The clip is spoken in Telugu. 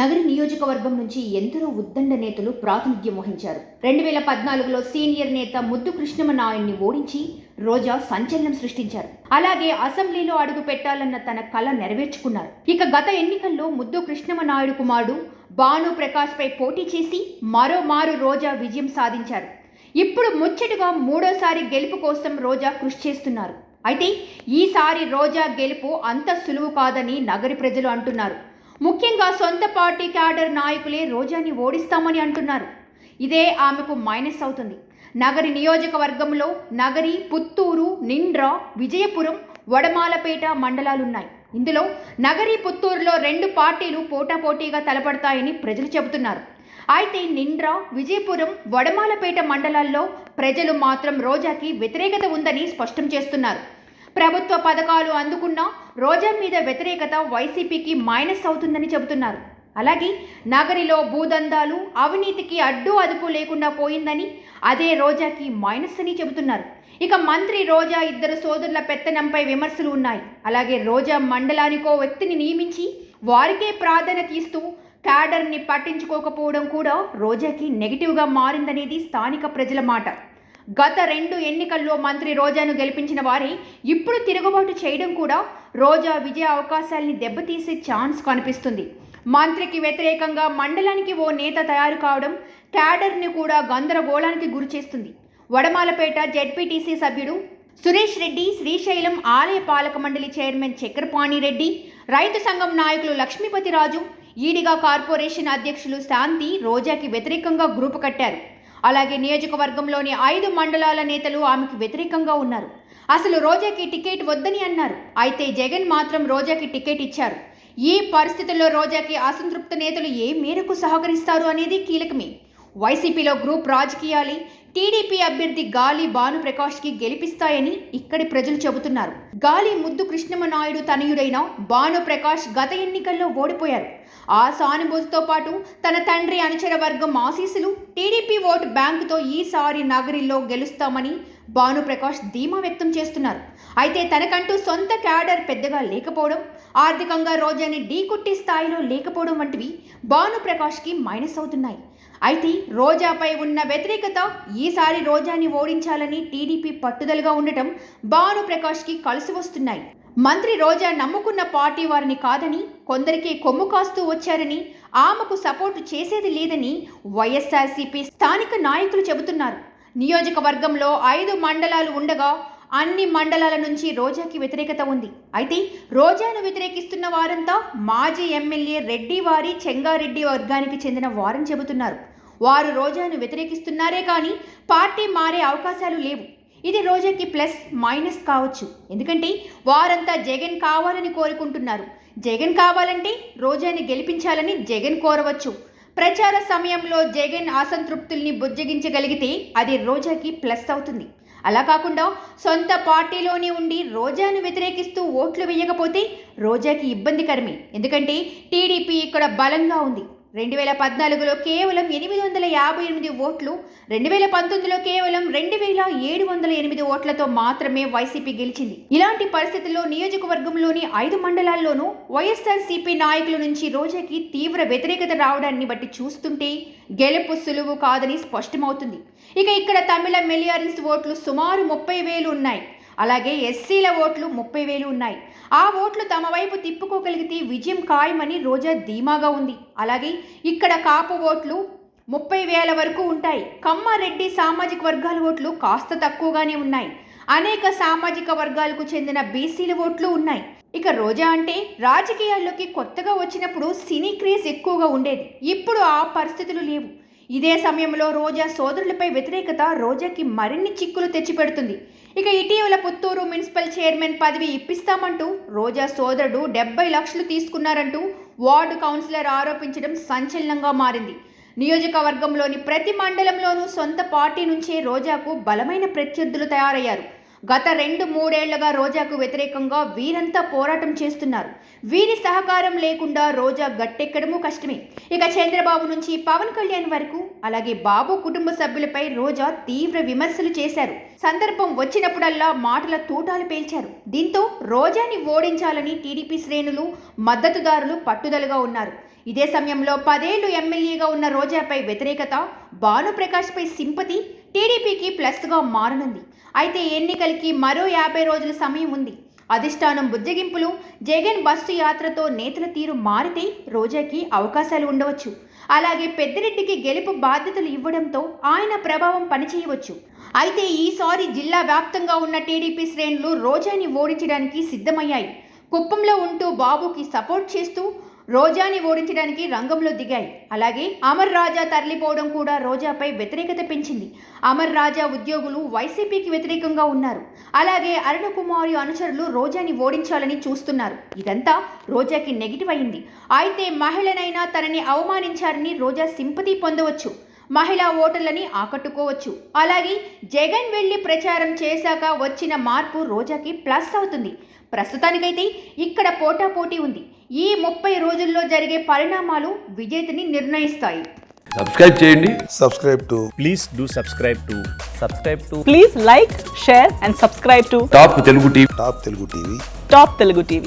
నగరి నియోజకవర్గం నుంచి ఎందరో ఉద్దండ నేతలు ప్రాతినిధ్యం వహించారు. 2014లో సీనియర్ నేత ముద్దు కృష్ణమనాయుడిని ఓడించి రోజా సంచలనం సృష్టించారు. అలాగే అసెంబ్లీలో అడుగు పెట్టాలన్న తన కల నెరవేర్చుకున్నారు. ఇక గత ఎన్నికల్లో ముద్దు కృష్ణమనాయుడు కుమారుడు భాను ప్రకాష్ పై పోటీ చేసి మరోమారు రోజా విజయం సాధించారు. ఇప్పుడు ముచ్చటగా మూడోసారి గెలుపు కోసం రోజా కృషి చేస్తున్నారు. అయితే ఈసారి రోజా గెలుపు అంత సులువు కాదని నగరి ప్రజలు అంటున్నారు. ముఖ్యంగా సొంత పార్టీ క్యాడర్ నాయకులే రోజాని ఓడిస్తామని అంటున్నారు. ఇదే ఆమెకు మైనస్ అవుతుంది. నగరి నియోజకవర్గంలో నగరి, పుత్తూరు, నిండ్ర, విజయపురం, వడమాలపేట మండలాలున్నాయి. ఇందులో నగరి, పుత్తూరులో 2 పార్టీలు పోటాపోటీగా తలపడతాయని ప్రజలు చెబుతున్నారు. అయితే నిండ్ర, విజయపురం, వడమాలపేట మండలాల్లో ప్రజలు మాత్రం రోజాకి వ్యతిరేకత ఉందని స్పష్టం చేస్తున్నారు. ప్రభుత్వ పథకాలు అందుకున్న రోజా మీద వ్యతిరేకత వైసీపీకి మైనస్ అవుతుందని చెబుతున్నారు. అలాగే నగరిలో భూదందాలు, అవినీతికి అడ్డు అదుపు లేకుండా పోయిందని, అదే రోజాకి మైనస్ అని చెబుతున్నారు. ఇక మంత్రి రోజా ఇద్దరు సోదరుల పెత్తనంపై విమర్శలు ఉన్నాయి. అలాగే రోజా మండలానికో వ్యక్తిని నియమించి వారికే ప్రాధాన్యత ఇస్తూ క్యాడర్ని పట్టించుకోకపోవడం కూడా రోజాకి నెగిటివ్గా మారిందనేది స్థానిక ప్రజల మాట. గత 2 ఎన్నికల్లో మంత్రి రోజాను గెలిపించిన వారే ఇప్పుడు తిరుగుబాటు చేయడం కూడా రోజా విజయ అవకాశాలని దెబ్బతీసే ఛాన్స్ కనిపిస్తుంది. మంత్రికి వ్యతిరేకంగా మండలానికి ఓ నేత తయారు కావడం క్యాడర్ని కూడా గందరగోళానికి గురిచేస్తుంది. వడమాలపేట జెడ్పీటీసీ సభ్యుడు సురేష్ రెడ్డి, శ్రీశైలం ఆలయ పాలక మండలి చైర్మన్ చక్రపాణి రెడ్డి, రైతు సంఘం నాయకులు లక్ష్మీపతిరాజు, ఈడిగా కార్పొరేషన్ అధ్యక్షులు శాంతి రోజాకి వ్యతిరేకంగా గ్రూపు కట్టారు. అలాగే నియోజకవర్గంలోని 5 మండలాల నేతలు ఆమెకు వ్యతిరేకంగా ఉన్నారు. అసలు రోజాకి టికెట్ వద్దని అన్నారు. అయితే జగన్ మాత్రం రోజాకి టికెట్ ఇచ్చారు. ఈ పరిస్థితుల్లో రోజాకి అసంతృప్త నేతలు ఏ మేరకు సహకరిస్తారు అనేది కీలకమే. వైసీపీలో గ్రూప్ రాజకీయాలే టీడీపీ అభ్యర్థి గాలి భాను ప్రకాష్కి గెలిపిస్తాయని ఇక్కడి ప్రజలు చెబుతున్నారు. గాలి ముద్దు కృష్ణమనాయుడు తనయుడైన భాను ప్రకాష్ గత ఎన్నికల్లో ఓడిపోయారు. ఆ సానుభూతితో పాటు తన తండ్రి అనుచర వర్గం ఆశీస్సులు, టీడీపీ ఓటు బ్యాంకుతో ఈసారి నగరిలో గెలుస్తామని భాను ప్రకాష్ ధీమా వ్యక్తం చేస్తున్నారు. అయితే తనకంటూ సొంత క్యాడర్ పెద్దగా లేకపోవడం, ఆర్థికంగా రోజాని ఢీకొట్టే స్థాయిలో లేకపోవడం వంటివి భాను ప్రకాష్కి మైనస్ అవుతున్నాయి. అయితే రోజాపై ఉన్న వ్యతిరేకత ఈసారి రోజాని ఓడించాలని టీడీపీ పట్టుదలగా ఉండటం భాను ప్రకాష్కి కలిసి వస్తున్నాయి. మంత్రి రోజా నమ్ముకున్న పార్టీ వారిని కాదని, కొందరికి కొమ్ము కాస్తూ వచ్చారని, ఆమెకు సపోర్టు చేసేది లేదని వైఎస్ఆర్సీపీ స్థానిక నాయకులు చెబుతున్నారు. నియోజకవర్గంలో 5 మండలాలు ఉండగా అన్ని మండలాల నుంచి రోజాకి వ్యతిరేకత ఉంది. అయితే రోజాను వ్యతిరేకిస్తున్న వారంతా మాజీ ఎమ్మెల్యే రెడ్డి వారి చెంగారెడ్డి వర్గానికి చెందిన వారని చెబుతున్నారు. వారు రోజాను వ్యతిరేకిస్తున్నారే కానీ పార్టీ మారే అవకాశాలు లేవు. ఇది రోజాకి ప్లస్ మైనస్ కావచ్చు. ఎందుకంటే వారంతా జగన్ కావాలని కోరుకుంటున్నారు. జగన్ కావాలంటే రోజాని గెలిపించాలని జగన్ కోరవచ్చు. ప్రచార సమయంలో జగన్ అసంతృప్తుల్ని బుజ్జగించగలిగితే అది రోజాకి ప్లస్ అవుతుంది. అలా కాకుండా సొంత పార్టీలోనే ఉండి రోజాను వ్యతిరేకిస్తూ ఓట్లు వేయకపోతే రోజాకి ఇబ్బందికరమే. ఎందుకంటే టీడీపీ ఇక్కడ బలంగా ఉంది. 2014లో కేవలం 858 ఓట్లు, 2019లో కేవలం 2708 ఓట్లతో మాత్రమే వైసీపీ గెలిచింది. ఇలాంటి పరిస్థితుల్లో నియోజకవర్గంలోని 5 మండలాల్లోనూ వైఎస్ఆర్సీపీ నాయకుల నుంచి రోజాకి తీవ్ర వ్యతిరేకత రావడాన్ని బట్టి చూస్తుంటే గెలుపు సులువు కాదని స్పష్టమవుతుంది. ఇక ఇక్కడ తమిళ మెలియారిన్స్ ఓట్లు సుమారు 30,000 ఉన్నాయి. అలాగే ఎస్సీల ఓట్లు 30,000 ఉన్నాయి. ఆ ఓట్లు తమ వైపు తిప్పుకోగలిగితే విజయం ఖాయమని రోజా ధీమాగా ఉంది. అలాగే ఇక్కడ కాపు ఓట్లు 30,000 వరకు ఉంటాయి. కమ్మారెడ్డి సామాజిక వర్గాల ఓట్లు కాస్త తక్కువగానే ఉన్నాయి. అనేక సామాజిక వర్గాలకు చెందిన బీసీల ఓట్లు ఉన్నాయి. ఇక రోజా అంటే రాజకీయాల్లోకి కొత్తగా వచ్చినప్పుడు సినీ క్రేజ్ ఎక్కువగా ఉండేది. ఇప్పుడు ఆ పరిస్థితులు లేవు. ఇదే సమయంలో రోజా సోదరులపై వ్యతిరేకత రోజాకి మరిన్ని చిక్కులు తెచ్చిపెడుతుంది. ఇక ఇటీవల పుత్తూరు మున్సిపల్ చైర్మన్ పదవి ఇప్పిస్తామంటూ రోజా సోదరుడు 70 లక్షలు తీసుకున్నారంటూ వార్డు కౌన్సిలర్ ఆరోపించడం సంచలనంగా మారింది. నియోజకవర్గంలోని ప్రతి మండలంలోనూ సొంత పార్టీ నుంచే రోజాకు బలమైన ప్రత్యర్థులు తయారయ్యారు. గత 2-3 ఏళ్లుగా రోజాకు వ్యతిరేకంగా వీరంతా పోరాటం చేస్తున్నారు. వీరి సహకారం లేకుండా రోజా గట్టెక్కడమూ కష్టమే. ఇక చంద్రబాబు నుంచి పవన్ కళ్యాణ్ వరకు, అలాగే బాబు కుటుంబ సభ్యులపై రోజా తీవ్ర విమర్శలు చేశారు. సందర్భం వచ్చినప్పుడల్లా మాటల తూటాలు పేల్చారు. దీంతో రోజాని ఓడించాలని టీడీపీ శ్రేణులు, మద్దతుదారులు పట్టుదలగా ఉన్నారు. ఇదే సమయంలో 10 ఏళ్లు ఎమ్మెల్యేగా ఉన్న రోజాపై వ్యతిరేకత, భానుప్రకాష్పై సింపతి టీడీపీకి ప్లస్గా మారనుంది. అయితే ఎన్నికలకి మరో 50 రోజుల సమయం ఉంది. అధిష్టానం బుజ్జగింపులు, జగన్ బస్సు యాత్రతో నేతల తీరు మారితే రోజాకి అవకాశాలు ఉండవచ్చు. అలాగే పెద్దిరెడ్డికి గెలుపు బాధ్యతలు ఇవ్వడంతో ఆయన ప్రభావం పనిచేయవచ్చు. అయితే ఈసారి జిల్లా వ్యాప్తంగా ఉన్న టీడీపీ శ్రేణులు రోజాని ఓడించడానికి సిద్ధమయ్యాయి. కుప్పంలో ఉంటూ బాబుకి సపోర్ట్ చేస్తూ రోజాని ఓడించడానికి రంగంలో దిగాయి. అలాగే అమర్ రాజా తరలిపోవడం కూడా రోజాపై వ్యతిరేకత పెంచింది. అమర్ రాజా ఉద్యోగులు వైసీపీకి వ్యతిరేకంగా ఉన్నారు. అలాగే అరుణకుమారి అనుచరులు రోజాని ఓడించాలని చూస్తున్నారు. ఇదంతా రోజాకి నెగిటివ్ అయింది. అయితే మహిళనైనా తనని అవమానించారని రోజా సింపతి పొందవచ్చు. మహిళా ఓటర్లని ఆకట్టుకోవచ్చు. అలాగే జగన్ వెళ్లి ప్రచారం చేశాక వచ్చిన మార్పు రోజాకి ప్లస్ అవుతుంది. ప్రస్తుతానికైతే ఇక్కడ పోటాపోటీ ఉంది. ఈ 30 రోజుల్లో జరిగే పరిణామాలు విజేతని నిర్ణయిస్తాయి. సబ్స్క్రైబ్ చేయండి. Please do subscribe to. Please like, share and subscribe to top Telugu TV. Top Telugu TV. Top Telugu TV.